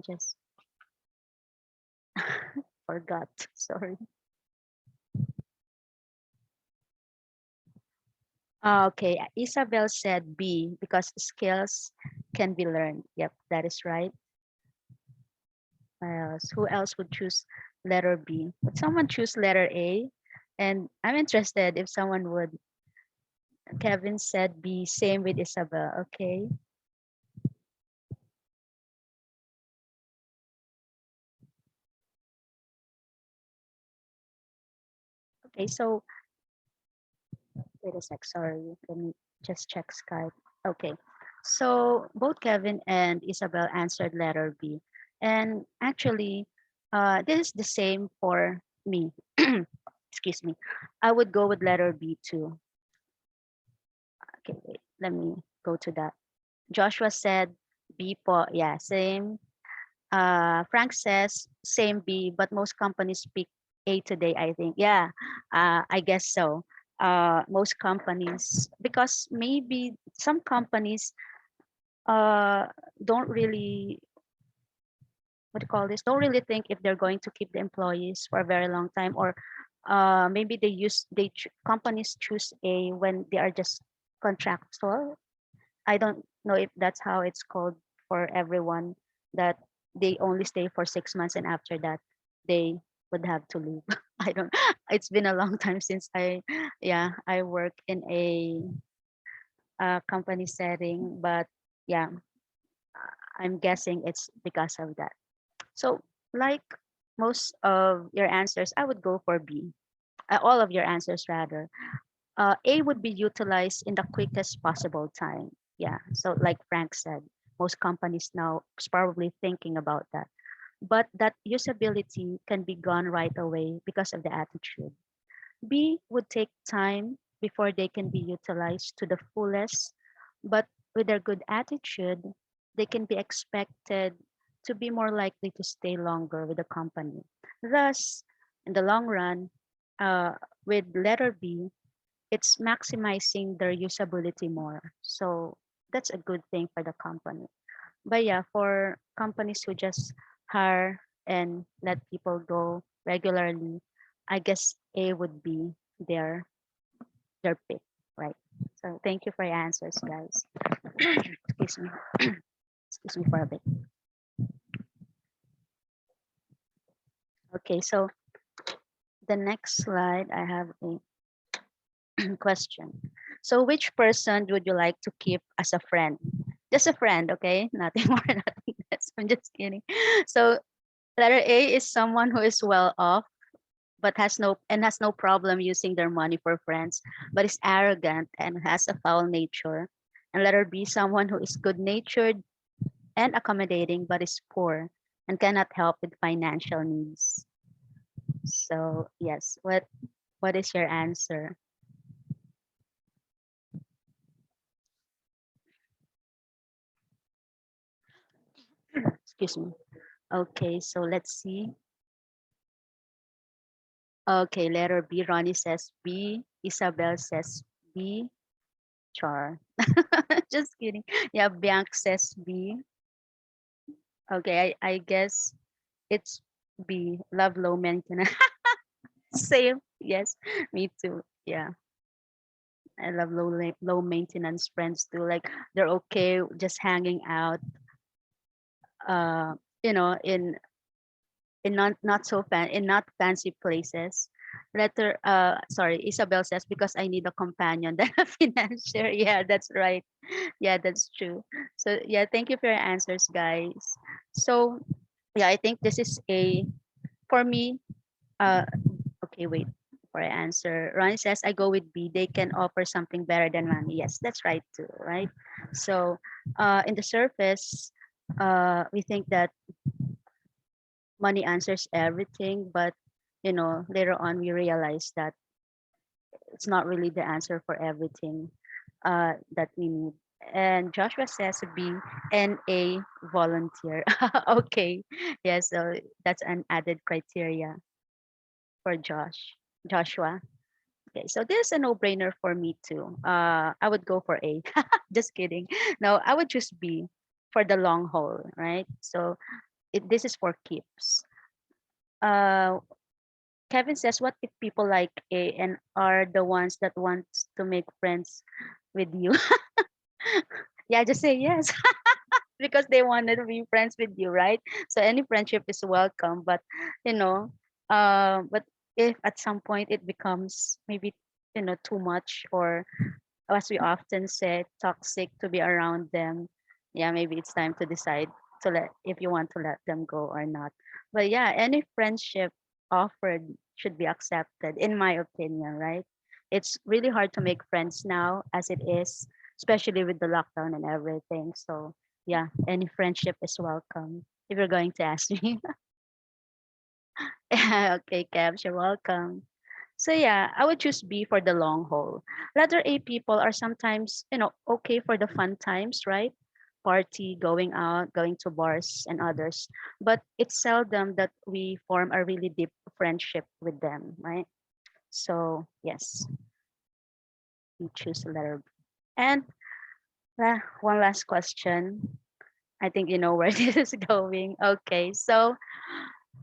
just forgot. Sorry. Okay, Isabel said B because skills can be learned. Yep, that is right. Who else would choose letter B? Would someone choose letter A? And I'm interested if someone would. Kevin said B, same with Isabel. Okay. Okay, so wait a sec. Sorry. Let me just check Skype. Okay. So both Kevin and Isabel answered letter B. And actually, this is the same for me. Excuse me. I would go with letter B too. Okay, wait. Let me go to that. Joshua said B po. Yeah, same. Frank says same B, but most companies pick A today, I think. Yeah, I guess so. Most companies, because maybe some companies uh, don't really, what do you call this, don't really think if they're going to keep the employees for a very long time, or maybe companies choose A when they are just contractual. I don't know if that's how it's called for everyone, that they only stay for 6 months and after that they would have to leave. I don't. It's been a long time since I work in a company setting, but yeah, I'm guessing it's because of that. So like most of your answers, I would go for B. All of your answers rather. A would be utilized in the quickest possible time. Yeah. So like Frank said, most companies now is probably thinking about that. But that usability can be gone right away because of the attitude. B would take time before they can be utilized to the fullest, but with their good attitude, they can be expected to be more likely to stay longer with the company. Thus, in the long run, uh, with letter B, it's maximizing their usability more. So that's a good thing for the company. But yeah, for companies who just hire and let people go regularly, I guess A would be their their pick, right? So thank you for your answers, guys. Excuse me. Excuse me for a bit. Okay, so the next slide, I have a question. So which person would you like to keep as a friend? Just a friend, okay? Nothing more, nothing less. I'm just kidding. So letter A is someone who is well off but has no problem using their money for friends, but is arrogant and has a foul nature. And letter B, someone who is good natured and accommodating but is poor and cannot help with financial needs. So yes, what is your answer? Excuse me. Okay, so let's see. Okay, letter B. Ronnie says B. Isabel says B. Char. Just kidding. Yeah, Bianc says B. Okay, I guess it's B. Love low maintenance. Same. Yes, me too. Yeah, I love low maintenance friends too. Like they're okay just hanging out. Uh, in not fancy places. Letter sorry, Isabel says because I need a companion than a financier. Yeah, that's right. Yeah, that's true. So yeah, thank you for your answers, guys. So yeah, I think this is a for me. Okay, wait. For I answer, Ronnie says I go with B. They can offer something better than money. Yes, that's right too. Right. So in the surface, we think that money answers everything, but later on we realize that it's not really the answer for everything that we need. And Joshua says to be NA volunteer. Okay, yeah, so that's an added criteria for Joshua. Okay, so this is a no-brainer for me too. I would go for A. Just kidding. No, I would choose B for the long haul, right? So this is for keeps. Uh, Kevin says, what if people like A and are the ones that wants to make friends with you? Yeah, just say yes because they wanted to be friends with you, right? So any friendship is welcome, but you know, but if at some point it becomes maybe too much, or as we often say, toxic to be around them, yeah, maybe it's time to decide to let if you want to let them go or not. But yeah, any friendship offered should be accepted, in my opinion, right? It's really hard to make friends now as it is, especially with the lockdown and everything. So yeah, any friendship is welcome if you're going to ask me. Okay, Kev, you're welcome. So yeah, I would choose B for the long haul. Letter A people are sometimes, okay for the fun times, right? Party, going out, going to bars and others. But it's seldom that we form a really deep friendship with them, right? So yes, we choose letter B. And one last question. I think you know where this is going. Okay, so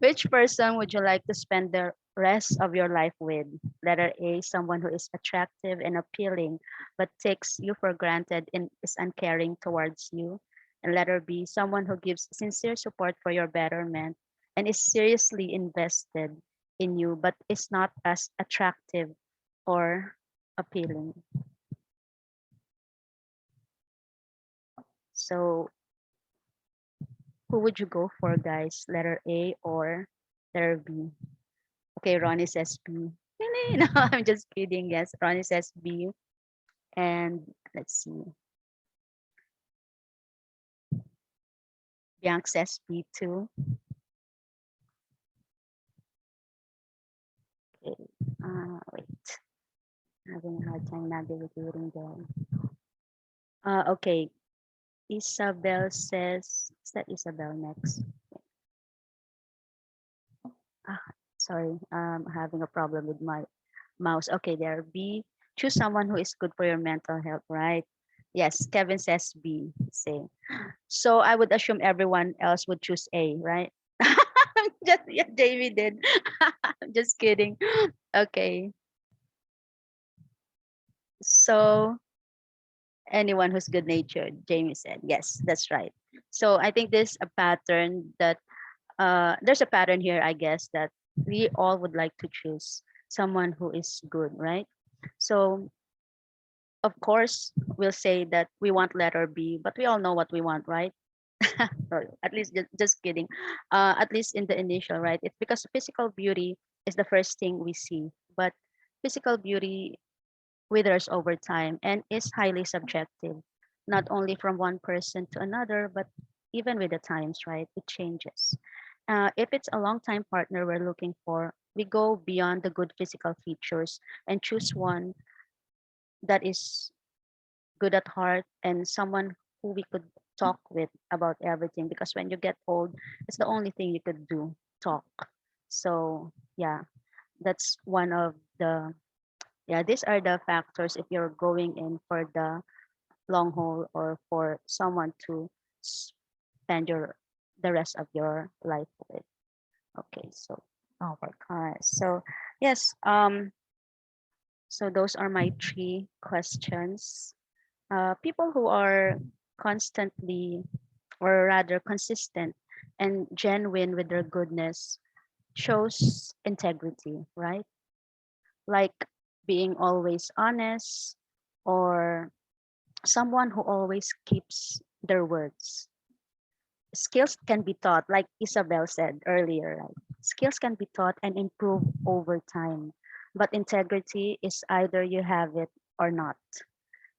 which person would you like to spend the rest of your life with? Letter A, someone who is attractive and appealing, but takes you for granted and is uncaring towards you. And letter B, someone who gives sincere support for your betterment and is seriously invested in you, but is not as attractive or appealing. So, who would you go for, guys? Letter A or letter B? Okay, Ronnie says B. No, I'm just kidding. Yes, Ronnie says B. And let's see. Bianc says B too. Okay. Wait. Having a hard time navigating there. Okay. Isabel says, is that Isabel next? Ah, sorry. Having a problem with my mouse. Okay, there. B. Choose someone who is good for your mental health, right? Yes, Kevin says B. Same. So I would assume everyone else would choose A, right? Just yeah, Jamie did. Just kidding. Okay. So anyone who's good natured, Jamie said. Yes, that's right. So I think there's a pattern that there's a pattern here, I guess, that we all would like to choose someone who is good, right? So of course we'll say that we want letter B, but we all know what we want, right? Or at least just kidding. At least in the initial, right? It's because physical beauty is the first thing we see, but physical beauty withers over time and is highly subjective, not only from one person to another, but even with the times, right? It changes. If it's a long time partner we're looking for, we go beyond the good physical features and choose one that is good at heart and someone who we could talk with about everything, because when you get old it's the only thing you could do, talk. So yeah, that's one of the, yeah, these are the factors if you're going in for the long haul or for someone to spend the rest of your life with. Okay, so oh my gosh, so yes, so those are my three questions. People who are constantly, or rather consistent and genuine with their goodness shows integrity, right? Like being always honest, or someone who always keeps their words. Skills can be taught, like Isabel said earlier, right? Skills can be taught and improved over time, but integrity is either you have it or not.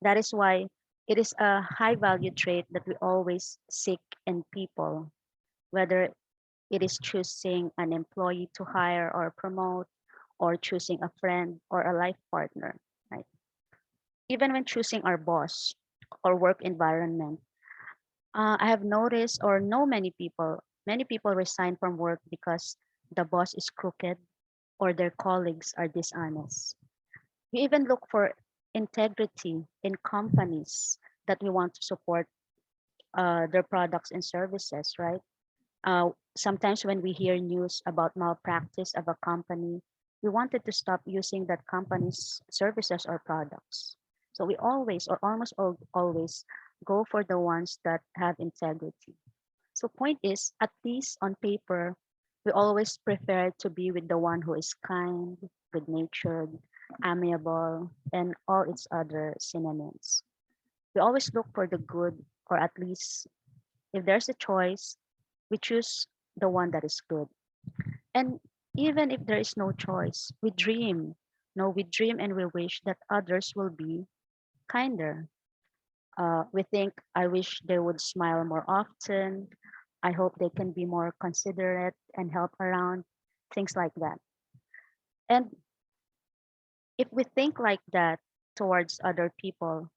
That is why it is a high value trait that we always seek in people, whether it is choosing an employee to hire or promote, or choosing a friend or a life partner, right? Even when choosing our boss or work environment, I have noticed or know many people resign from work because the boss is crooked or their colleagues are dishonest. We even look for integrity in companies that we want to support their products and services, right? Sometimes when we hear news about malpractice of a company, we wanted to stop using that company's services or products. So we always, or almost always, go for the ones that have integrity. So point is, at least on paper, we always prefer to be with the one who is kind, good-natured, amiable, and all its other synonyms. We always look for the good, or at least if there's a choice, we choose the one that is good. And even if there is no choice, we dream. No, we dream and we wish that others will be kinder. We think, I wish they would smile more often. I hope they can be more considerate and help around, things like that. And if we think like that towards other people,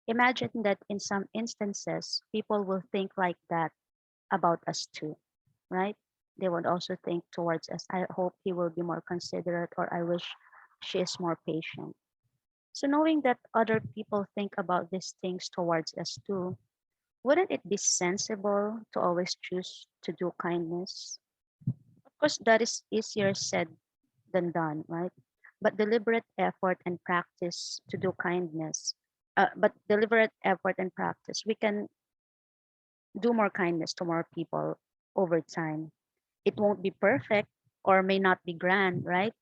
imagine that in some instances, people will think like that about us too, right? They would also think towards us, I hope he will be more considerate, or I wish she is more patient. So, knowing that other people think about these things towards us too, wouldn't it be sensible to always choose to do kindness? Of course, that is easier said than done, right? But deliberate effort and practice to do kindness, deliberate effort and practice, we can do more kindness to more people over time. It won't be perfect or may not be grand, right?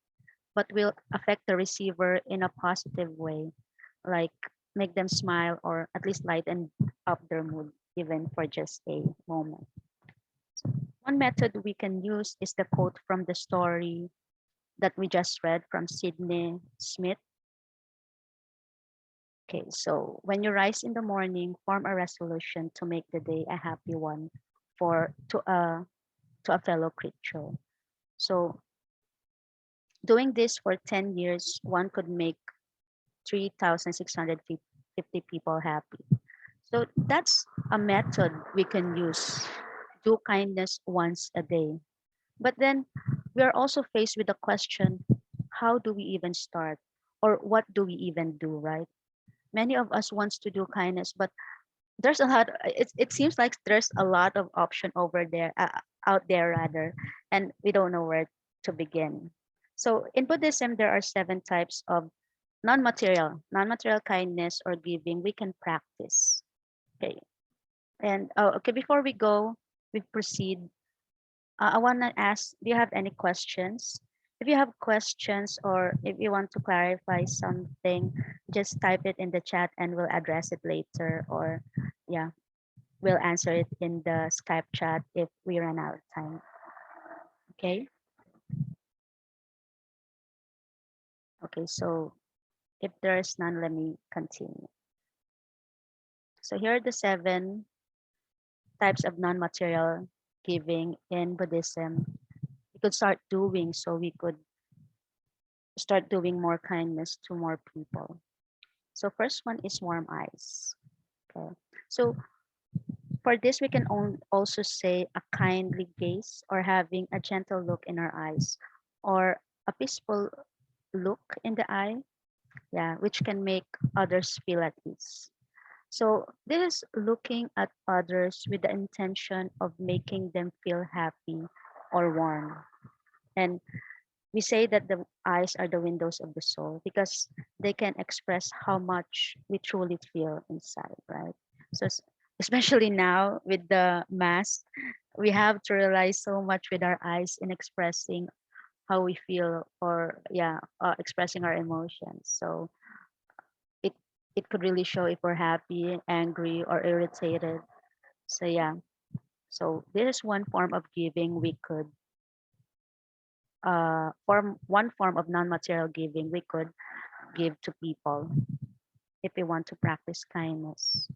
But will affect the receiver in a positive way, like make them smile or at least lighten up their mood, even for just a moment. One method we can use is the quote from the story that we just read from Sydney Smith. Okay, so when you rise in the morning, form a resolution to make the day a happy one for to a fellow creature. So doing this for 10 years, one could make 3,650 people happy. So that's a method we can use. Do kindness once a day. But then we are also faced with the question, how do we even start? Or what do we even do, right? Many of us wants to do kindness, but there's a lot, it seems like there's a lot of option over there, out there rather, and we don't know where to begin. So in Buddhism, there are 7 types of non-material kindness or giving we can practice. Okay. And okay, before we proceed, I want to ask, do you have any questions? If you have questions or if you want to clarify something, just type it in the chat and we'll address it later, or yeah, we'll answer it in the Skype chat if we run out of time. Okay. Okay, so if there's none, let me continue. So here are the 7 types of non-material giving in Buddhism. We could start doing, so we could start doing more kindness to more people. So first one is warm eyes. Okay. So for this, we can also say a kindly gaze or having a gentle look in our eyes, or a peaceful look in the eye, yeah, which can make others feel at ease. So this is looking at others with the intention of making them feel happy or warm. And we say that the eyes are the windows of the soul because they can express how much we truly feel inside, right? So especially now with the mask, we have to rely so much with our eyes in expressing how we feel, or yeah, expressing our emotions. So it it could really show if we're happy, angry, or irritated. So yeah, so this is one form of giving we could form one form of non-material giving we could give to people if we want to practice kindness.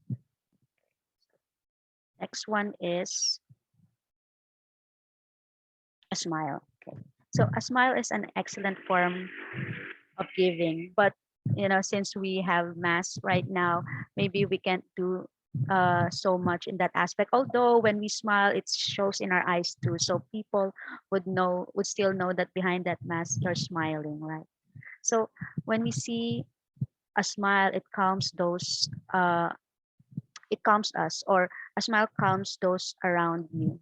Next one is a smile. Okay. So a smile is an excellent form of giving, but since we have mass right now, maybe we can't do so much in that aspect. Although when we smile, it shows in our eyes too, so people would still know that behind that mask you're smiling, right? So when we see a smile, it calms us, or a smile calms those around you.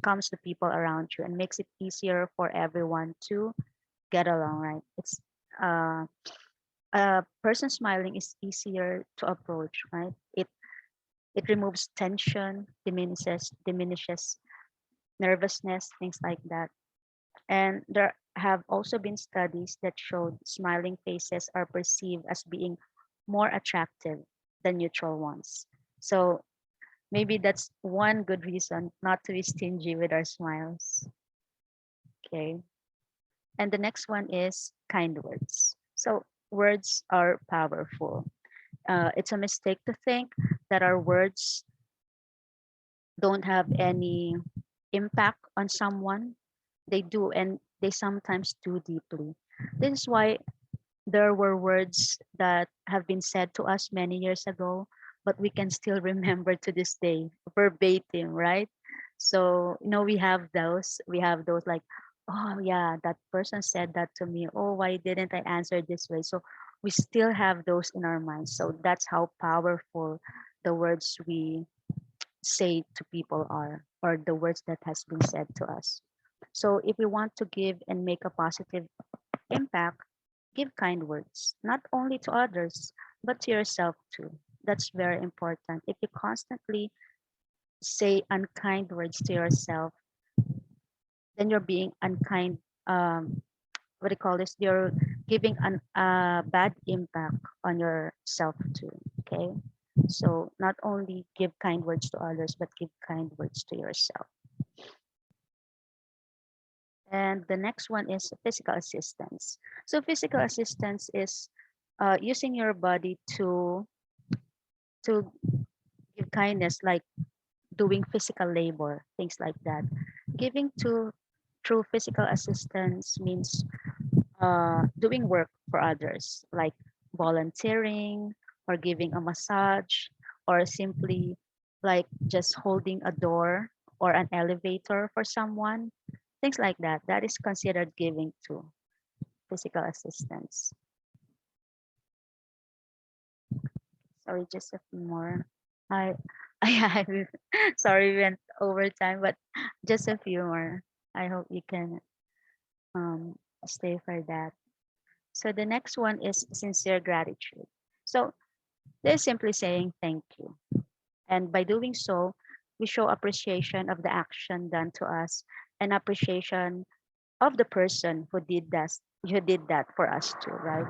calms the people around you and makes it easier for everyone to get along, right? It's uh, a person smiling is easier to approach, right? It removes tension, diminishes nervousness, things like that. And there have also been studies that showed smiling faces are perceived as being more attractive than neutral ones. So maybe that's one good reason not to be stingy with our smiles. Okay. And the next one is kind words. So words are powerful. It's a mistake to think that our words don't have any impact on someone. They do, and they sometimes do deeply. This is why there were words that have been said to us many years ago, but we can still remember to this day, verbatim, right? So, we have those like, oh yeah, that person said that to me. Oh, why didn't I answer this way? So we still have those in our minds. So that's how powerful the words we say to people are, or the words that has been said to us. So if we want to give and make a positive impact, give kind words, not only to others, but to yourself too. That's very important. If you constantly say unkind words to yourself, then you're being unkind. What do you call this? You're giving an bad impact on yourself too. Okay. So not only give kind words to others, but give kind words to yourself. And the next one is physical assistance. So physical assistance is using your body to give kindness, like doing physical labor, things like that. Giving to through physical assistance means doing work for others, like volunteering or giving a massage, or simply like just holding a door or an elevator for someone, things like that. That is considered giving to physical assistance. Sorry, just a few more. I, I sorry, we went over time, but just a few more. I hope you can um, stay for that. So the next one is sincere gratitude. So they're simply saying thank you. And by doing so, we show appreciation of the action done to us and appreciation of the person who did that for us too, right?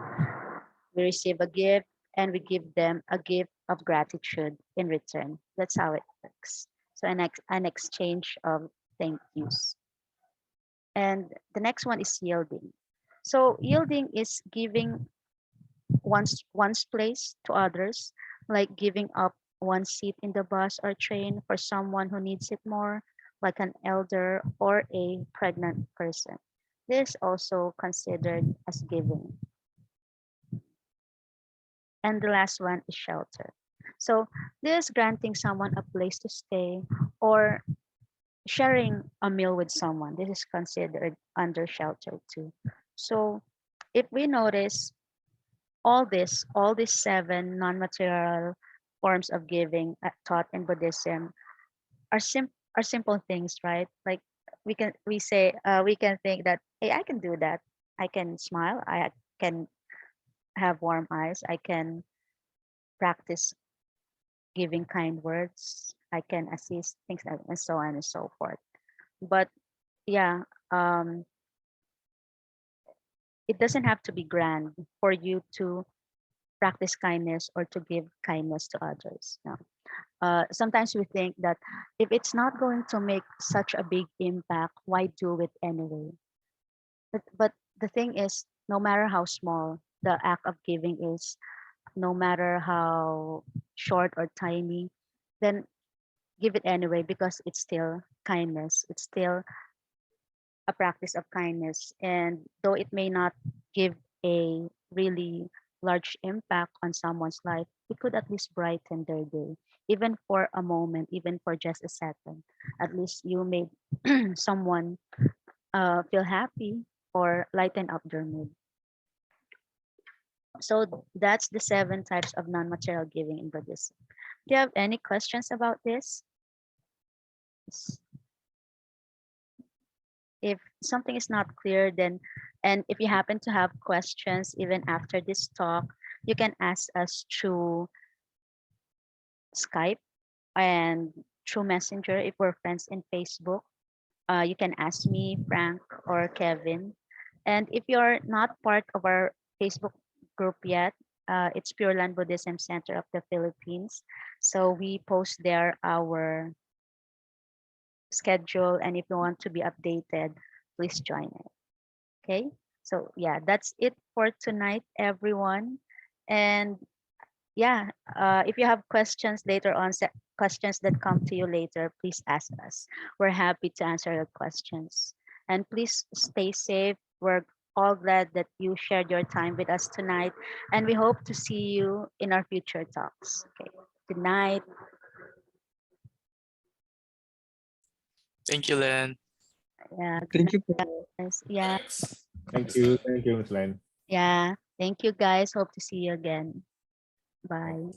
We receive a gift and we give them a gift of gratitude in return. That's how it works. So an exchange of thank yous. And the next one is yielding. So yielding is giving one's place to others, like giving up one seat in the bus or train for someone who needs it more, like an elder or a pregnant person. This is also considered as giving. And the last one is shelter. So this is granting someone a place to stay or sharing a meal with someone. This is considered under shelter too. So if we notice all these seven non-material forms of giving taught in Buddhism are simple things, right? Like we can think that, hey, I can do that. I can smile. I can have warm eyes. I can practice giving kind words. I can assist things like, and so on and so forth. But yeah, it doesn't have to be grand for you to practice kindness or to give kindness to others. No. Sometimes we think that if it's not going to make such a big impact, why do it anyway? But the thing is, no matter how small the act of giving is, no matter how short or tiny, then give it anyway because it's still kindness. It's still a practice of kindness. And though it may not give a really large impact on someone's life, it could at least brighten their day, even for a moment, even for just a second. At least you made someone feel happy or lighten up their mood. So that's the seven types of non-material giving in Buddhism. Do you have any questions about this? Yes. if something is not clear, then, and if you happen to have questions even after this talk, you can ask us through Skype and through Messenger if we're friends in Facebook. You can ask me, Frank, or Kevin. And if you're not part of our Facebook group yet, it's Pureland Buddhism Center of the Philippines. So we post there our schedule, and if you want to be updated, please join it. Okay. So yeah, that's it for tonight, everyone. And yeah, if you have questions later on, questions that come to you later, please ask us. We're happy to answer your questions. And please stay safe. We're all glad that you shared your time with us tonight. And we hope to see you in our future talks. Okay. Good night. Thank you, Len. Yeah. Good Thank you night, po. guys. Yeah. Thanks. Thank Thanks, Len. you. Thank you, Ms. Len. Yeah. Thank you, guys. Hope to see you again. Bye.